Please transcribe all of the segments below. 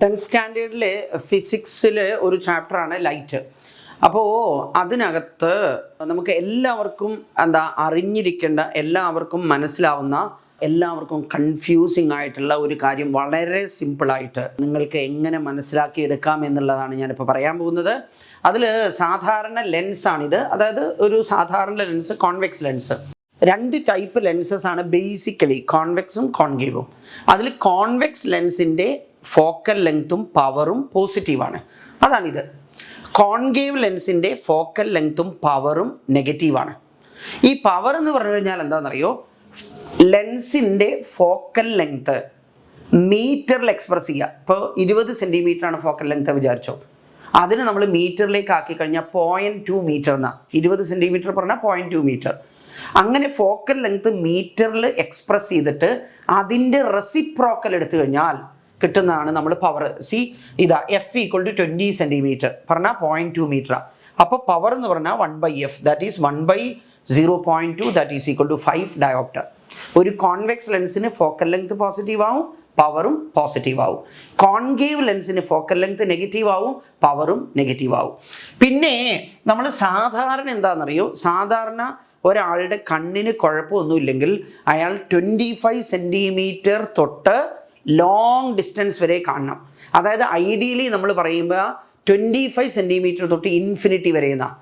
10th സ്റ്റാൻഡേർഡിലെ ഫിസിക്സിലെ ഒരു ചാപ്റ്ററാണ് light. അപ്പോൾ അതിനകത്ത് നമുക്ക് എല്ലാവർക്കും അറിഞ്ഞിരിക്കേണ്ട, എല്ലാവർക്കും മനസ്സിലാവുന്ന, എല്ലാവർക്കും കൺഫ്യൂസിങ് ആയിട്ടുള്ള ഒരു കാര്യം വളരെ സിമ്പിളായിട്ട് നിങ്ങൾക്ക് എങ്ങനെ മനസ്സിലാക്കിയെടുക്കാം എന്നുള്ളതാണ് ഞാനിപ്പോൾ പറയാൻ പോകുന്നത്. അതിൽ സാധാരണ ലെൻസാണിത്. അതായത് ഒരു സാധാരണ ലെൻസ്, കോൺവെക്സ് ലെൻസ്. രണ്ട് ടൈപ്പ് ലെൻസസ് ആണ് ബേസിക്കലി, കോൺവെക്സും കോൺകേവും. അതിൽ കോൺവെക്സ് ലെൻസിൻ്റെ ഫോക്കൽ ലെങ്ത്തും പവറും പോസിറ്റീവാണ്, അതാണിത്. കോൺകേവ് ലെൻസിൻ്റെ ഫോക്കൽ ലെങ്ത്തും പവറും നെഗറ്റീവാണ്. ഈ പവർ എന്ന് പറഞ്ഞു കഴിഞ്ഞാൽ എന്താണെന്നറിയോ, ലെൻസിൻ്റെ ഫോക്കൽ ലെങ്ത്ത് മീറ്ററിൽ എക്സ്പ്രസ് ചെയ്യുക. ഇപ്പോൾ 20 സെൻറ്റിമീറ്റർ ആണ് ഫോക്കൽ ലെങ്ത്ത് വിചാരിച്ചോ, അതിന് നമ്മൾ മീറ്ററിലേക്ക് ആക്കി കഴിഞ്ഞാൽ 0.2 മീറ്റർ എന്നാണ്. 20 സെൻറ്റിമീറ്റർ പറഞ്ഞാൽ 0.2 മീറ്റർ. അങ്ങനെ ഫോക്കൽ ലെങ്ത്ത് മീറ്ററിൽ എക്സ്പ്രസ് ചെയ്തിട്ട് അതിൻ്റെ റെസിപ്രോക്കൽ എടുത്തു കഴിഞ്ഞാൽ കിട്ടുന്നതാണ് നമ്മൾ പവർ. ഇതാ F = 20 സെൻറ്റിമീറ്റർ പറഞ്ഞാൽ 0.2 മീറ്റർ. അപ്പോൾ പവർ എന്ന് പറഞ്ഞാൽ 1/F, that is 1/0.2, that is equal to 5 diopter. ഒരു കോൺവെക്സ് ലെൻസിന് ഫോക്കൽ ലെങ്ത് പോസിറ്റീവ് ആവും, പവറും പോസിറ്റീവ് ആവും. കോൺകേവ് ലെൻസിന് ഫോക്കൽ ലെങ്ത് നെഗറ്റീവ് ആവും, പവറും നെഗറ്റീവ് ആവും. പിന്നെ നമ്മൾ സാധാരണ എന്താണെന്നറിയോ, സാധാരണ ഒരാളുടെ കണ്ണിന് കുഴപ്പമൊന്നുമില്ലെങ്കിൽ അയാൾ 25 സെൻറ്റിമീറ്റർ തൊട്ട് ലോങ് ഡിസ്റ്റൻസ് വരെ കാണണം. അതായത് ഐഡിയലി നമ്മൾ പറയുമ്പോൾ 25 സെൻറ്റിമീറ്റർ തൊട്ട് ഇൻഫിനിറ്റി വരെ എന്നാണ്.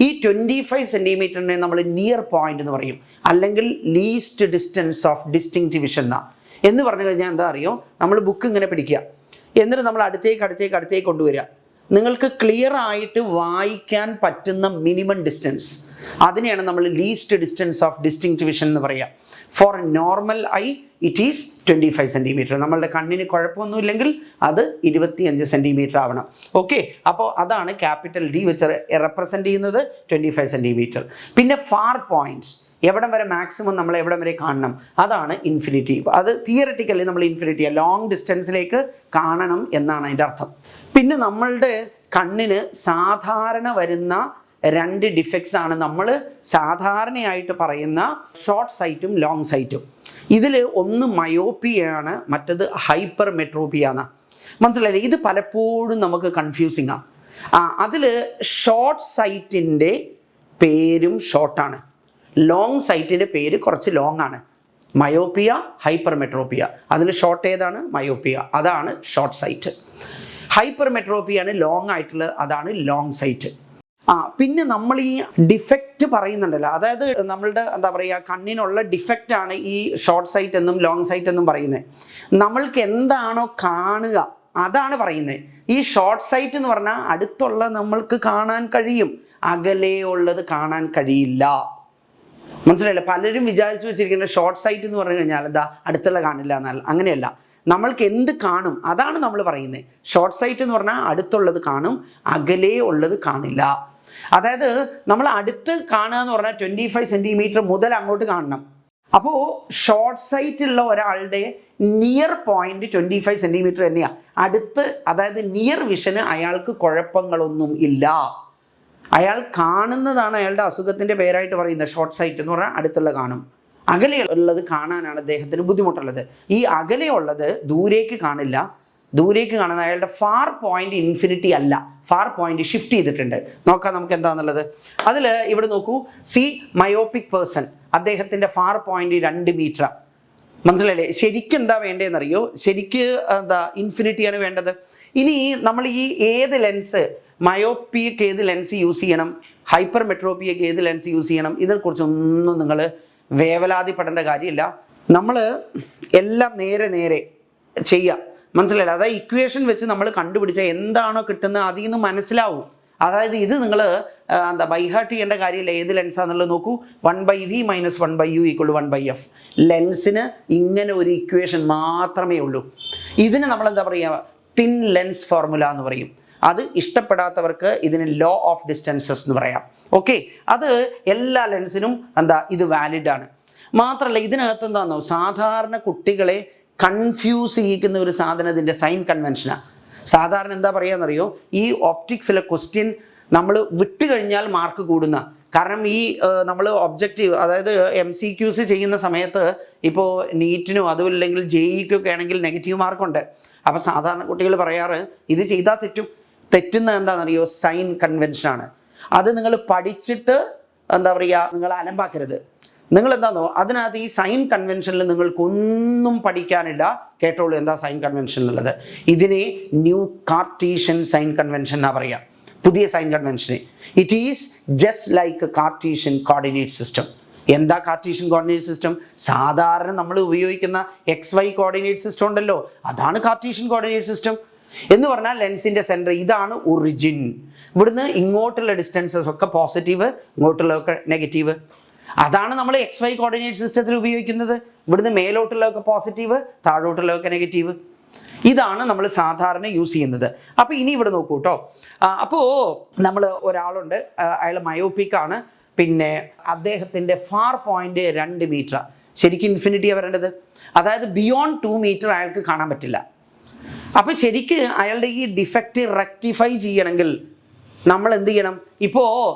ഈ 25 സെൻറ്റിമീറ്ററിനെ നമ്മൾ നിയർ പോയിന്റ് എന്ന് പറയും, അല്ലെങ്കിൽ least distance of distinct vision എന്നാണ്. എന്ന് പറഞ്ഞു കഴിഞ്ഞാൽ എന്താ അറിയോ, നമ്മൾ ബുക്ക് ഇങ്ങനെ പിടിക്കുക, എന്നിട്ട് നമ്മൾ അടുത്തേക്ക് കൊണ്ടുവരിക. നിങ്ങൾക്ക് ക്ലിയർ ആയിട്ട് വായിക്കാൻ പറ്റുന്ന മിനിമം ഡിസ്റ്റൻസ്, അതിനെയാണ് നമ്മൾ least distance of distinct vision എന്ന് പറയുക. For a normal eye it is 25 centimetre. നമ്മളുടെ കണ്ണിന് കുഴപ്പമൊന്നുമില്ലെങ്കിൽ അത് 25 സെൻറ്റിമീറ്റർ ആവണം. ഓക്കെ, അപ്പോൾ അതാണ് ക്യാപിറ്റൽ D വെച്ച് റെപ്രസെൻറ്റ് ചെയ്യുന്നത് 25 സെൻറ്റിമീറ്റർ. പിന്നെ ഫാർ പോയിന്റ്സ്, എവിടം വരെ മാക്സിമം നമ്മൾ എവിടം വരെ കാണണം, അതാണ് ഇൻഫിനിറ്റി. അത് തിയററ്റിക്കലി നമ്മൾ ഇൻഫിനിറ്റി ലോങ് ഡിസ്റ്റൻസിലേക്ക് കാണണം എന്നാണ് അതിൻ്റെ അർത്ഥം. പിന്നെ നമ്മളുടെ കണ്ണിന് സാധാരണ വരുന്ന രണ്ട് ഡിഫക്ട്സ് ആണ് നമ്മൾ സാധാരണയായിട്ട് പറയുന്ന ഷോർട്ട് സൈറ്റും ലോങ് സൈറ്റും. ഇതിൽ ഒന്ന് മയോപ്പിയാണ്, മറ്റത് ഹൈപ്പർ മെട്രോപ്പിയാണ്. മനസ്സിലായില്ലേ? ഇത് പലപ്പോഴും നമുക്ക് കൺഫ്യൂസിങ് ആണ്. അതിൽ ഷോർട്ട് സൈറ്റിൻ്റെ പേരും ഷോർട്ടാണ്, ലോങ് സൈറ്റിൻ്റെ പേര് കുറച്ച് ലോങ് ആണ്. Myopia, hypermetropia. അതിൽ ഷോർട്ട് ഏതാണ്? മയോപ്പിയ, അതാണ് ഷോർട്ട് സൈറ്റ്. ഹൈപ്പർ മെട്രോപ്പിയാണ് ലോങ് ആയിട്ടുള്ളത്, അതാണ് ലോങ് സൈറ്റ്. പിന്നെ നമ്മൾ ഈ ഡിഫക്റ്റ് പറയുന്നുണ്ടല്ലോ, അതായത് നമ്മളുടെ എന്താ പറയുക, കണ്ണിനുള്ള ഡിഫക്റ്റാണ് ഈ ഷോർട്ട് സൈറ്റ് എന്നും ലോങ് സൈറ്റ് എന്നും പറയുന്നത്. നമ്മൾക്ക് എന്താണോ കാണുക അതാണ് പറയുന്നത്. ഈ ഷോർട്ട് സൈറ്റ് എന്ന് പറഞ്ഞാൽ അടുത്തുള്ള നമ്മൾക്ക് കാണാൻ കഴിയും, അകലെ ഉള്ളത് കാണാൻ കഴിയില്ല. മനസ്സിലായില്ല? പലരും വിചാരിച്ചു വെച്ചിരിക്കുന്നത് ഷോർട്ട് സൈറ്റ് എന്ന് പറഞ്ഞു കഴിഞ്ഞാൽ എന്താ, അടുത്തുള്ള കാണില്ല എന്നാൽ. അങ്ങനെയല്ല, നമ്മൾക്ക് എന്ത് കാണും അതാണ് നമ്മൾ പറയുന്നത്. ഷോർട്ട് സൈറ്റ് എന്ന് പറഞ്ഞാൽ അടുത്തുള്ളത് കാണും, അകലെ ഉള്ളത് കാണില്ല. അതായത് നമ്മൾ അടുത്ത് കാണുക എന്ന് പറഞ്ഞാൽ 25 സെൻറ്റിമീറ്റർ മുതൽ അങ്ങോട്ട് കാണണം. അപ്പോൾ ഷോർട്ട് സൈറ്റ് ഉള്ള ഒരാളുടെ നിയർ പോയിന്റ് 25 സെൻറ്റിമീറ്റർ തന്നെയാണ്. അടുത്ത്, അതായത് നിയർ വിഷന് അയാൾക്ക് കുഴപ്പങ്ങളൊന്നും ഇല്ല. അയാൾ കാണുന്നതാണ് അയാളുടെ അസുഖത്തിൻ്റെ പേരായിട്ട് പറയുന്നത്. ഷോർട്ട് സൈറ്റ് എന്ന് പറഞ്ഞാൽ അടുത്തുള്ള കാണും, അകലെ ഉള്ളത് കാണാനാണ് അദ്ദേഹത്തിന് ബുദ്ധിമുട്ടുള്ളത്. ഈ അകലെയുള്ളത് ദൂരേക്ക് കാണില്ല. ദൂരേക്ക് കാണുന്ന അയാളുടെ ഫാർ പോയിന്റ് ഇൻഫിനിറ്റി അല്ല, ഫാർ പോയിന്റ് ഷിഫ്റ്റ് ചെയ്തിട്ടുണ്ട്. നോക്കാം നമുക്ക് എന്താണെന്നുള്ളത്. അതിൽ ഇവിടെ നോക്കൂ, മയോപ്പിക് പേഴ്സൺ, അദ്ദേഹത്തിൻ്റെ ഫാർ പോയിന്റ് 2 മീറ്റർ. മനസ്സിലായില്ലേ? ശരിക്കും എന്താ വേണ്ടതെന്നറിയോ, ശരിക്ക് ഇൻഫിനിറ്റിയാണ് വേണ്ടത്. ഇനി നമ്മൾ ഈ ഏത് ലെൻസ്, മയോപ്പിയക്ക് ഏത് ലെൻസ് യൂസ് ചെയ്യണം, ഹൈപ്പർ മെട്രോപ്പിയക്ക് ഏത് ലെൻസ് യൂസ് ചെയ്യണം, ഇതിനെക്കുറിച്ചൊന്നും നിങ്ങൾ വേവലാതിപ്പെടേണ്ട കാര്യമില്ല. നമ്മൾ എല്ലാം നേരെ ചെയ്യുക. മനസ്സിലായില്ല? അതായത് ഇക്വേഷൻ വെച്ച് നമ്മൾ കണ്ടുപിടിച്ചാൽ എന്താണോ കിട്ടുന്നത് അതിൽ നിന്ന് മനസ്സിലാവും. അതായത് ഇത് നിങ്ങൾ ബൈഹാർട്ട് ചെയ്യേണ്ട കാര്യമില്ല. ഏത് ലെൻസാന്നുള്ളത് നോക്കൂ, 1/v - 1/u = 1/f. ലെൻസിന് ഇങ്ങനെ ഒരു ഇക്വേഷൻ മാത്രമേ ഉള്ളൂ. ഇതിന് നമ്മൾ എന്താ പറയുക, തിൻ ലെൻസ് ഫോർമുല എന്ന് പറയും. അത് ഇഷ്ടപ്പെടാത്തവർക്ക് ഇതിന് ലോ ഓഫ് ഡിസ്റ്റൻസസ് എന്ന് പറയാം. ഓക്കെ, അത് എല്ലാ ലെൻസിനും ഇത് വാലിഡ് ആണ്. മാത്രമല്ല ഇതിനകത്ത് എന്താണെന്നോ, സാധാരണ കുട്ടികളെ കൺഫ്യൂസ് ചെയ്യിക്കുന്ന ഒരു സാധനം ഇതിൻ്റെ സൈൻ കൺവെൻഷനാണ്. സാധാരണ എന്താ പറയുകയെന്നറിയോ, ഈ ഒപ്റ്റിക്സിലെ ക്വസ്റ്റ്യൻ നമ്മൾ വിട്ട് കഴിഞ്ഞാൽ മാർക്ക് കൂടുന്ന. കാരണം ഈ നമ്മൾ ഒബ്ജക്റ്റീവ്, അതായത് MCQs ചെയ്യുന്ന സമയത്ത് ഇപ്പോൾ നീറ്റിനോ അതുമില്ലെങ്കിൽ JEE ക്കൊക്കെ ആണെങ്കിൽ നെഗറ്റീവ് മാർക്കുണ്ട്. അപ്പോൾ സാധാരണ കുട്ടികൾ പറയാറ് ഇത് ചെയ്താൽ തെറ്റുന്നത് എന്താണെന്നറിയോ? സൈൻ കൺവെൻഷനാണ്. അത് നിങ്ങൾ പഠിച്ചിട്ട് എന്താ പറയുക, നിങ്ങൾ അലമ്പാക്കരുത്. നിങ്ങൾ എന്താണോ അതിനകത്ത് ഈ സൈൻ കൺവെൻഷനിൽ നിങ്ങൾക്കൊന്നും പഠിക്കാനില്ല. കേട്ടോളൂ എന്താ സൈൻ കൺവെൻഷൻ എന്നുള്ളത്. ഇതിനെ ന്യൂ കാർട്ടീഷ്യൻ സൈൻ കൺവെൻഷൻ എന്നാ പറയുക, പുതിയ സൈൻ കൺവെൻഷന്. It is just like Cartesian coordinate system. എന്താ കാർട്ടീഷ്യൻ കോർഡിനേറ്റ് സിസ്റ്റം? സാധാരണ നമ്മൾ ഉപയോഗിക്കുന്ന XY കോർഡിനേറ്റ് സിസ്റ്റം ഉണ്ടല്ലോ, അതാണ് കാർട്ടീഷ്യൻ കോർഡിനേറ്റ് സിസ്റ്റം. എന്ന് പറഞ്ഞാൽ ലെൻസിന്റെ സെന്റർ ഇതാണ് ഒറിജിൻ. ഇവിടുന്ന് ഇങ്ങോട്ടുള്ള ഡിസ്റ്റൻസസ് ഒക്കെ പോസിറ്റീവ്, ഇങ്ങോട്ടുള്ളതൊക്കെ നെഗറ്റീവ്. അതാണ് നമ്മൾ XY കോർഡിനേറ്റ് സിസ്റ്റത്തിൽ ഉപയോഗിക്കുന്നത്. ഇവിടുന്ന് മേലോട്ടുള്ളതൊക്കെ പോസിറ്റീവ്, താഴോട്ടുള്ളതൊക്കെ നെഗറ്റീവ്. ഇതാണ് നമ്മൾ സാധാരണ യൂസ് ചെയ്യുന്നത്. അപ്പോൾ ഇനി ഇവിടെ നോക്കൂ കേട്ടോ. അപ്പോൾ നമ്മൾ ഒരാളുണ്ട്, അയാൾ മയോപ്പിക്കാണ്. പിന്നെ അദ്ദേഹത്തിൻ്റെ ഫാർ പോയിന്റ് 2 മീറ്റർ, ശരിക്കും ഇൻഫിനിറ്റിയാണ് വരേണ്ടത്. അതായത് ബിയോണ്ട് 2 മീറ്റർ അയാൾക്ക് കാണാൻ പറ്റില്ല. അപ്പോൾ ശരിക്ക് അയാളുടെ ഈ ഡിഫക്റ്റ് റെക്ടിഫൈ ചെയ്യണമെങ്കിൽ നമ്മൾ എന്ത് ചെയ്യണം? ഇപ്പോൾ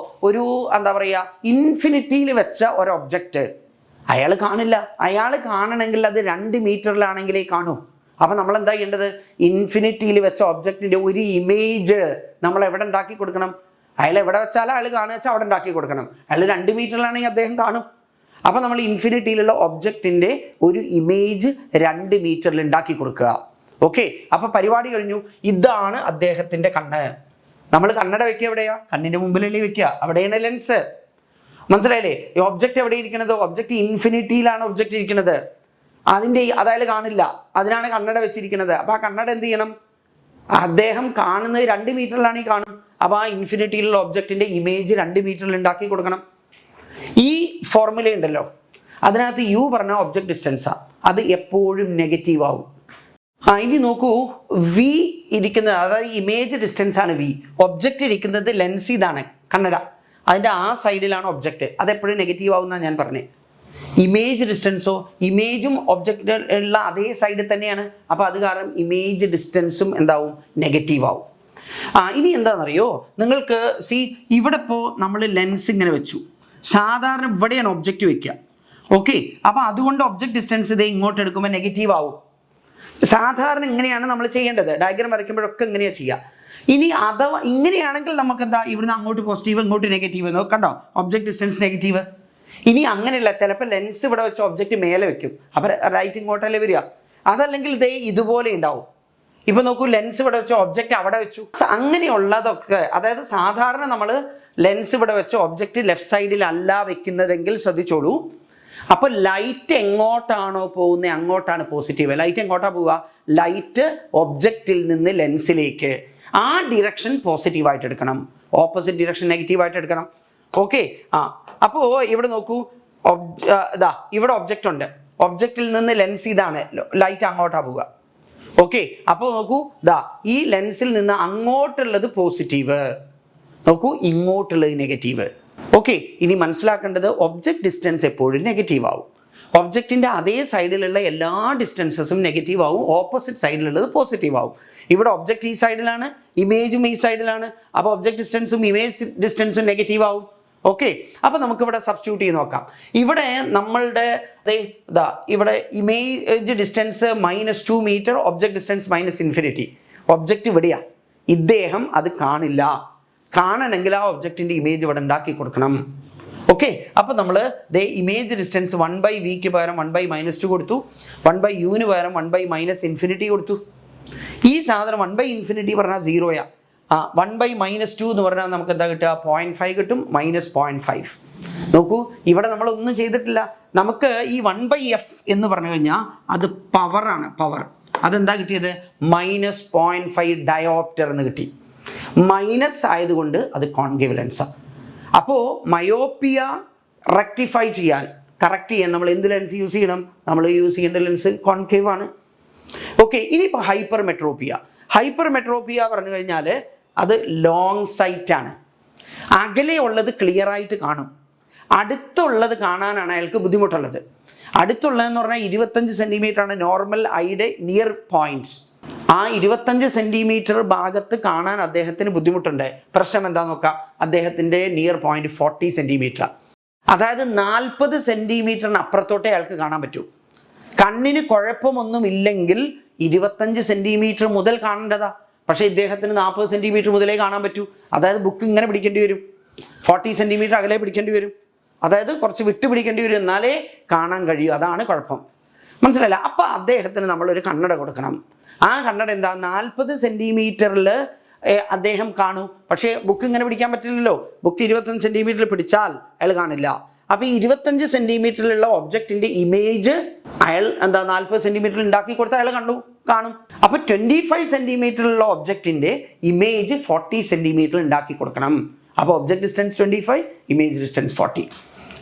ഒരു എന്താ പറയുക, ഇൻഫിനിറ്റിയിൽ വെച്ച ഒരു ഒബ്ജക്റ്റ് അയാൾ കാണില്ല. അയാൾ കാണണമെങ്കിൽ അത് 2 മീറ്ററിലാണെങ്കിലേ കാണൂ. അപ്പം നമ്മൾ എന്താ ചെയ്യേണ്ടത്? ഇൻഫിനിറ്റിയിൽ വെച്ച ഒബ്ജക്റ്റിൻ്റെ ഒരു ഇമേജ് നമ്മൾ എവിടെ ഉണ്ടാക്കി കൊടുക്കണം? അയാൾ എവിടെ വെച്ചാലും അയാൾ കാണുക വെച്ചാൽ അവിടെ ഉണ്ടാക്കി കൊടുക്കണം. അയാൾ 2 മീറ്ററിലാണെങ്കിൽ അദ്ദേഹം കാണും. അപ്പം നമ്മൾ ഇൻഫിനിറ്റിയിലുള്ള ഒബ്ജക്റ്റിൻ്റെ ഒരു ഇമേജ് 2 മീറ്ററിൽ ഉണ്ടാക്കി കൊടുക്കുക. ഓക്കെ, അപ്പം പരിപാടി കഴിഞ്ഞു. ഇതാണ് അദ്ദേഹത്തിൻ്റെ കണ്ണ്. നമ്മൾ കണ്ണട വെക്കുക എവിടെയാ? കണ്ണിൻ്റെ മുമ്പിലല്ലേ വെക്കുക, അവിടെയാണ് ലെൻസ്. മനസ്സിലായില്ലേ? ഈ ഒബ്ജക്റ്റ് എവിടെ ഇരിക്കുന്നത്? ഒബ്ജക്റ്റ് ഇൻഫിനിറ്റിയിലാണ് ഒബ്ജക്റ്റ് ഇരിക്കുന്നത്. അതായത് കാണില്ല, അതിനാണ് കണ്ണട വെച്ചിരിക്കുന്നത്. അപ്പോൾ ആ കണ്ണട എന്ത് ചെയ്യണം? അദ്ദേഹം കാണുന്നത് 2 മീറ്ററിലാണെങ്കിൽ കാണും. അപ്പോൾ ആ ഇൻഫിനിറ്റിയിലുള്ള ഒബ്ജക്റ്റിൻ്റെ ഇമേജ് 2 മീറ്ററിൽ ഉണ്ടാക്കി കൊടുക്കണം. ഈ ഫോർമുല ഉണ്ടല്ലോ, അതിനകത്ത് U പറഞ്ഞ ഒബ്ജക്റ്റ് ഡിസ്റ്റൻസാണ്. അത് എപ്പോഴും നെഗറ്റീവ് ആവും. ഇനി നോക്കൂ, V ഇരിക്കുന്നത്, അതായത് ഇമേജ് ഡിസ്റ്റൻസ് ആണ് V. ഒബ്ജക്റ്റ് ഇരിക്കുന്നത് ലെൻസ്, ഇതാണ് കണ്ണട, അതിൻ്റെ ആ സൈഡിലാണ് ഒബ്ജക്റ്റ്. അതെപ്പോഴും നെഗറ്റീവ് ആവുമെന്നാണ് ഞാൻ പറഞ്ഞത്. ഇമേജ് ഡിസ്റ്റൻസോ, ഇമേജും ഒബ്ജക്റ്റ് ഉള്ള അതേ സൈഡിൽ തന്നെയാണ്. അപ്പോൾ അത് കാരണം ഇമേജ് ഡിസ്റ്റൻസും എന്താവും? നെഗറ്റീവ് ആവും. ഇനി എന്താണെന്നറിയോ, നിങ്ങൾക്ക് ഇവിടെ ഇപ്പോൾ നമ്മൾ ലെൻസ് ഇങ്ങനെ വെച്ചു. സാധാരണ ഇവിടെയാണ് ഒബ്ജക്റ്റ് വെക്കുക. ഓക്കെ, അപ്പോൾ അതുകൊണ്ട് ഒബ്ജക്റ്റ് ഡിസ്റ്റൻസ് ഇതേ ഇങ്ങോട്ട് എടുക്കുമ്പോൾ നെഗറ്റീവ് ആവും. സാധാരണ ഇങ്ങനെയാണ് നമ്മൾ ചെയ്യേണ്ടത്. ഡയഗ്രാം വരയ്ക്കുമ്പോഴൊക്കെ ഇങ്ങനെയാണ് ചെയ്യുക. ഇനി അഥവാ ഇങ്ങനെയാണെങ്കിൽ നമുക്ക് എന്താ, ഇവിടുന്ന് അങ്ങോട്ട് പോസിറ്റീവ്, ഇങ്ങോട്ട് നെഗറ്റീവ്. നോക്കണ്ടോ, ഒബ്ജക്റ്റ് ഡിസ്റ്റൻസ് നെഗറ്റീവ്. ഇനി അങ്ങനെയല്ല, ചിലപ്പോൾ ലെൻസ് ഇവിടെ വെച്ച് ഒബ്ജക്റ്റ് മേലെ വെക്കും, അപ്പോൾ റൈറ്റ് ഇങ്ങോട്ടല്ലേ വരിക. അതല്ലെങ്കിൽ ഇതേ ഇതുപോലെ ഉണ്ടാവും. ഇപ്പോൾ നോക്കൂ, ലെൻസ് ഇവിടെ വെച്ച് ഒബ്ജക്റ്റ് അവിടെ വെച്ചു. അങ്ങനെയുള്ളതൊക്കെ, അതായത് സാധാരണ നമ്മൾ ലെൻസ് ഇവിടെ വെച്ച് ഒബ്ജക്റ്റ് ലെഫ്റ്റ് സൈഡിലല്ല വെക്കുന്നതെങ്കിൽ ശ്രദ്ധിച്ചോളൂ. അപ്പോൾ ലൈറ്റ് എങ്ങോട്ടാണോ പോകുന്നത് അങ്ങോട്ടാണ് പോസിറ്റീവ്. ലൈറ്റ് എങ്ങോട്ടാണ് പോവുക? ലൈറ്റ് ഒബ്ജക്റ്റിൽ നിന്ന് ലെൻസിലേക്ക്. ആ ഡിറക്ഷൻ പോസിറ്റീവായിട്ട് എടുക്കണം, ഓപ്പോസിറ്റ് ഡിറക്ഷൻ നെഗറ്റീവായിട്ട് എടുക്കണം. ഓക്കെ, അപ്പോൾ ഇവിടെ നോക്കൂ, ഇവിടെ ഒബ്ജക്റ്റ് ഉണ്ട്. ഒബ്ജക്റ്റിൽ നിന്ന് ലെൻസ് ഇതാണ്, ലൈറ്റ് അങ്ങോട്ടാണ് പോവുക. ഓക്കെ, അപ്പോൾ നോക്കൂ, ഈ ലെൻസിൽ നിന്ന് അങ്ങോട്ടുള്ളത് പോസിറ്റീവ്, നോക്കൂ ഇങ്ങോട്ടുള്ളത് നെഗറ്റീവ്. ഓക്കെ, ഇനി മനസ്സിലാക്കേണ്ടത് ഒബ്ജക്റ്റ് ഡിസ്റ്റൻസ് എപ്പോഴും നെഗറ്റീവ് ആവും. ഒബ്ജക്റ്റിൻ്റെ അതേ സൈഡിലുള്ള എല്ലാ ഡിസ്റ്റൻസസും നെഗറ്റീവ് ആവും, ഓപ്പോസിറ്റ് സൈഡിലുള്ളത് പോസിറ്റീവ് ആവും. ഇവിടെ ഒബ്ജക്റ്റ് ഈ സൈഡിലാണ്, ഇമേജും ഈ സൈഡിലാണ്. അപ്പോൾ ഒബ്ജക്റ്റ് ഡിസ്റ്റൻസും ഇമേജ് ഡിസ്റ്റൻസും നെഗറ്റീവ് ആവും. ഓക്കെ, അപ്പോൾ നമുക്കിവിടെ സബ്സ്റ്റിറ്റ്യൂട്ട് ചെയ്ത് നോക്കാം. ഇവിടെ നമ്മളുടെ ഇവിടെ image distance -2 metre, object distance -infinity. Object ഇവിടെയാണ്, ഇദ്ദേഹം അത് കാണില്ല. കാണണമെങ്കിൽ ആ ഒബ്ജക്റ്റിൻ്റെ ഇമേജ് ഇവിടെ ഉണ്ടാക്കി കൊടുക്കണം. ഓക്കെ, അപ്പോൾ നമ്മൾ ഇമേജ് ഡിസ്റ്റൻസ് 1/Vക്ക് പകരം 1/-2 കൊടുത്തു, 1/Uന് പകരം 1/-ഇൻഫിനിറ്റി കൊടുത്തു. ഈ സാധനം 1/ഇൻഫിനിറ്റി പറഞ്ഞാൽ 0യാ. 1/-2 എന്ന് പറഞ്ഞാൽ നമുക്ക് എന്താ കിട്ടുക? 0.5 കിട്ടും, -0.5. നോക്കൂ, ഇവിടെ നമ്മളൊന്നും ചെയ്തിട്ടില്ല. നമുക്ക് ഈ 1/F എന്ന് പറഞ്ഞു കഴിഞ്ഞാൽ അത് പവറാണ്, പവർ. അതെന്താ കിട്ടിയത്? -0.5 ഡയോപ്റ്റർ എന്ന് കിട്ടി. മൈനസ് ആയതുകൊണ്ട് അത് കോൺകേവ് ലെൻസാണ്. അപ്പോൾ മയോപ്പിയ റെക്ടിഫൈ ചെയ്യാൻ, കറക്റ്റ് ചെയ്യാൻ നമ്മൾ എന്ത് ലെൻസ് യൂസ് ചെയ്യണം? നമ്മൾ യൂസ് ചെയ്യേണ്ട ലെൻസ് കോൺകേവ് ആണ്. ഓക്കെ, ഇനിയിപ്പോൾ ഹൈപ്പർ മെട്രോപ്പിയ. ഹൈപ്പർ മെട്രോപ്പിയ പറഞ്ഞു കഴിഞ്ഞാൽ അത് ലോങ് സൈറ്റ് ആണ്. അകലെ ഉള്ളത് ക്ലിയർ ആയിട്ട് കാണും, അടുത്തുള്ളത് കാണാനാണ് അയാൾക്ക് ബുദ്ധിമുട്ടുള്ളത്. അടുത്തുള്ളതെന്ന് പറഞ്ഞാൽ 25 സെൻറ്റിമീറ്ററാണ് നോർമൽ ഐയുടെ നിയർ പോയിന്റ്സ്. ആ 25 സെൻറ്റിമീറ്റർ ഭാഗത്ത് കാണാൻ അദ്ദേഹത്തിന് ബുദ്ധിമുട്ടുണ്ട്. പ്രശ്നം എന്താണെന്ന് നോക്കാം. അദ്ദേഹത്തിൻ്റെ നിയർ പോയിന്റ് 40 സെൻറ്റിമീറ്റർ, അതായത് 40 സെൻറ്റിമീറ്ററിന് അപ്പുറത്തോട്ടേ അയാൾക്ക് കാണാൻ പറ്റൂ. കണ്ണിന് കുഴപ്പമൊന്നുമില്ലെങ്കിൽ 25 സെൻറ്റിമീറ്റർ മുതൽ കാണേണ്ടതാ. പക്ഷേ ഇദ്ദേഹത്തിന് 40 സെൻറ്റിമീറ്റർ മുതലേ കാണാൻ പറ്റൂ. അതായത് ബുക്ക് ഇങ്ങനെ പിടിക്കേണ്ടി വരും, 40 സെൻറ്റിമീറ്റർ അകലെ പിടിക്കേണ്ടി വരും, അതായത് കുറച്ച് വിട്ട് പിടിക്കേണ്ടി വരും, എന്നാലേ കാണാൻ കഴിയൂ. അതാണ് കുഴപ്പം. മനസ്സിലായില്ല? അപ്പം അദ്ദേഹത്തിന് നമ്മളൊരു കണ്ണട കൊടുക്കണം. ആ കണ്ണട എന്താ, 40 സെൻറ്റിമീറ്ററിൽ അദ്ദേഹം കാണും. പക്ഷേ ബുക്ക് ഇങ്ങനെ പിടിക്കാൻ പറ്റില്ലല്ലോ. ബുക്ക് 25 സെൻറ്റിമീറ്ററിൽ പിടിച്ചാൽ അയാൾ കാണില്ല. അപ്പോൾ ഈ 25 സെൻറ്റിമീറ്ററിലുള്ള ഒബ്ജക്റ്റിൻ്റെ ഇമേജ് അയാൾ എന്താ 40 സെൻറ്റിമീറ്ററിൽ ഉണ്ടാക്കി കൊടുത്താൽ അയാൾ കാണും. അപ്പോൾ 25 സെൻറ്റിമീറ്ററിലുള്ള ഒബ്ജക്റ്റിൻ്റെ ഇമേജ് 40 സെൻറ്റിമീറ്ററിൽ ഉണ്ടാക്കി കൊടുക്കണം. അപ്പോൾ object distance 25, image distance 40.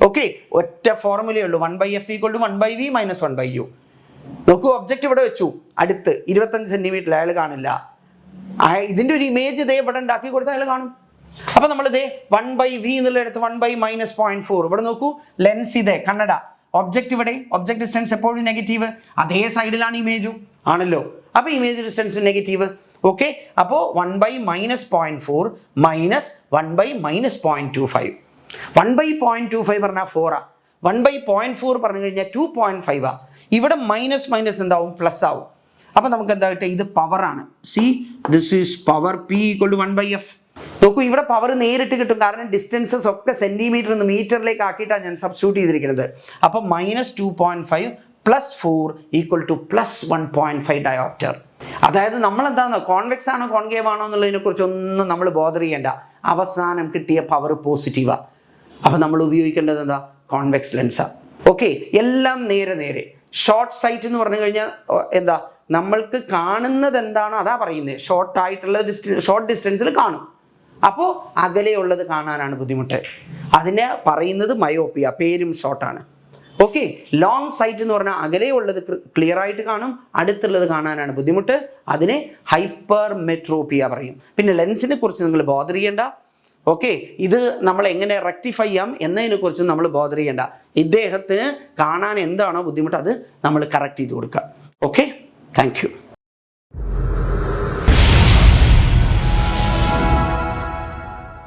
Okay, ഒറ്റ ഫോർമുലയേ ഉള്ളൂ. 1/f = 1/v - 1/u. നോക്കൂ, ഒബ്ജക്റ്റ് ഇവിടെ വെച്ചു, അടുത്ത് 25 സെൻറ്റിമീറ്ററിൽ അയാൾ കാണില്ല. ഇതിൻ്റെ ഒരു ഇമേജ് ഇതേ ഇവിടെ ഉണ്ടാക്കി കൊടുത്താൽ അയാൾ കാണും. അപ്പോൾ നമ്മളിതേ 1/v എന്നുള്ള എടുത്ത് 1/- -0.4. ഇവിടെ നോക്കൂ, ലെൻസ് ഇതേ കണ്ണട, ഒബ്ജക്റ്റ് ഇവിടെ, ഒബ്ജക്റ്റ് ഡിസ്റ്റൻസ് എപ്പോഴും നെഗറ്റീവ്, അതേ സൈഡിലാണ് ഇമേജും ആണല്ലോ. അപ്പോൾ ഇമേജ് ഡിസ്റ്റൻസ് നെഗറ്റീവ്. ഓക്കെ, അപ്പോൾ 1/- -0.4 - 1/- -0.25. 1/0.25 പറഞ്ഞാൽ 4ആ, 1/0.4 പറഞ്ഞു കഴിഞ്ഞാൽ 2.5ആ. ഇവിടെ മൈനസ് എന്താവും, പ്ലസ് ആവും. അപ്പം നമുക്ക് എന്താ കിട്ടുക, ഇത് പവറാണ്. C, this is power P = 1/f. നോക്കൂ, ഇവിടെ പവർ നേരിട്ട് കിട്ടും, കാരണം ഡിസ്റ്റൻസസ് ഒക്കെ സെൻറ്റിമീറ്റർ നിന്ന് മീറ്ററിലേക്ക് ആക്കിയിട്ടാണ് ഞാൻ സബ്സ്റ്റിറ്റ്യൂട്ട് ചെയ്തിരിക്കുന്നത്. അപ്പം -2.5 + 4 = +1.5 ഡയോപ്റ്റർ. അതായത് നമ്മളെന്താണെന്ന്, കോൺവെക്സ് ആണോ കോൺകേവ് ആണോ എന്നുള്ളതിനെക്കുറിച്ചൊന്നും നമ്മൾ ബോധർ ചെയ്യേണ്ട. അവസാനം കിട്ടിയ പവർ പോസിറ്റീവാണ്. അപ്പം നമ്മൾ ഉപയോഗിക്കേണ്ടത് എന്താ, കോൺവെക്സ് ലെൻസാണ്. ഓക്കെ, എല്ലാം നേരെ. ഷോർട്ട് സൈറ്റ് എന്ന് പറഞ്ഞു കഴിഞ്ഞാൽ എന്താ, നമ്മൾക്ക് കാണുന്നത് എന്താണോ അതാ പറയുന്നത്. ഷോർട്ട് ഡിസ്റ്റൻസിൽ കാണും. അപ്പോൾ അകലെയുള്ളത് കാണാനാണ് ബുദ്ധിമുട്ട്. അതിനെ പറയുന്നത് മയോപ്പിയ, പേരും ഷോർട്ടാണ്. ഓക്കെ, ലോങ് സൈറ്റ് എന്ന് പറഞ്ഞാൽ അകലെയുള്ളത് ക്ലിയർ ആയിട്ട് കാണും, അടുത്തുള്ളത് കാണാനാണ് ബുദ്ധിമുട്ട്. അതിനെ ഹൈപ്പർ മെട്രോപ്പിയ പറയും. പിന്നെ ലെൻസിനെ കുറിച്ച് നിങ്ങൾ ബോധർ ചെയ്യേണ്ട. ഓക്കെ, ഇത് നമ്മൾ എങ്ങനെ റെക്ടിഫൈ ചെയ്യാം എന്നതിനെക്കുറിച്ച് നമ്മൾ ബോധർ ചെയ്യേണ്ട. ഇദ്ദേഹത്തിന് കാണാൻ എന്താണോ ബുദ്ധിമുട്ട് അത് നമ്മൾ കറക്റ്റ് ചെയ്ത് കൊടുക്കുക. Okay, thank you.